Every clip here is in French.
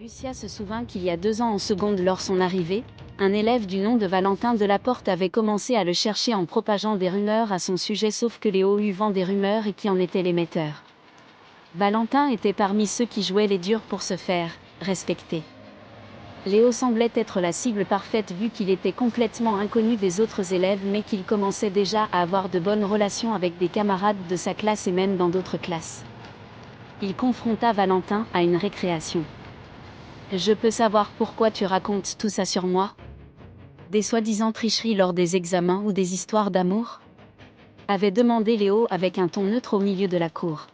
Lucia se souvint qu'il y a 2 ans en seconde lors son arrivée, un élève du nom de Valentin Delaporte avait commencé à le chercher en propageant des rumeurs à son sujet, sauf que Léo eut vent des rumeurs et qui en était l'émetteur. Valentin était parmi ceux qui jouaient les durs pour se faire respecter. Léo semblait être la cible parfaite vu qu'il était complètement inconnu des autres élèves mais qu'il commençait déjà à avoir de bonnes relations avec des camarades de sa classe et même dans d'autres classes. Il confronta Valentin à une récréation. « Je peux savoir pourquoi tu racontes tout ça sur moi ? Des soi-disant tricheries lors des examens ou des histoires d'amour ?» avait demandé Léo avec un ton neutre au milieu de la cour.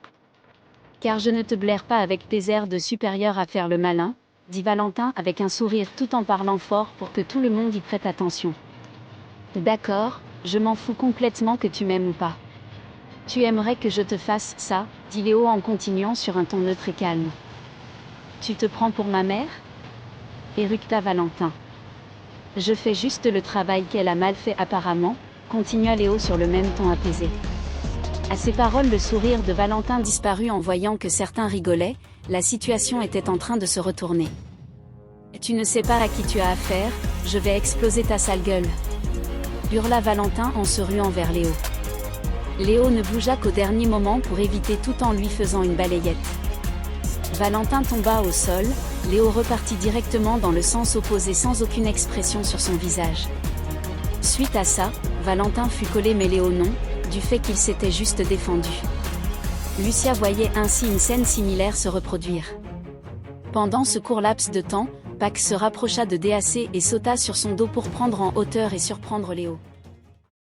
« Car je ne te blaire pas avec tes airs de supérieur à faire le malin, » dit Valentin avec un sourire tout en parlant fort pour que tout le monde y prête attention. « D'accord, je m'en fous complètement que tu m'aimes ou pas. Tu aimerais que je te fasse ça, » dit Léo en continuant sur un ton neutre et calme. « Tu te prends pour ma mère ? » éructa Valentin. « Je fais juste le travail qu'elle a mal fait apparemment, » continua Léo sur le même ton apaisé. À ces paroles, le sourire de Valentin disparut en voyant que certains rigolaient, la situation était en train de se retourner. « Tu ne sais pas à qui tu as affaire, je vais exploser ta sale gueule !» hurla Valentin en se ruant vers Léo. Léo ne bougea qu'au dernier moment pour éviter tout en lui faisant une balayette. Valentin tomba au sol, Léo repartit directement dans le sens opposé sans aucune expression sur son visage. Suite à ça, Valentin fut collé mais Léo non, du fait qu'il s'était juste défendu. Lucia voyait ainsi une scène similaire se reproduire. Pendant ce court laps de temps, Pac se rapprocha de DAC et sauta sur son dos pour prendre en hauteur et surprendre Léo.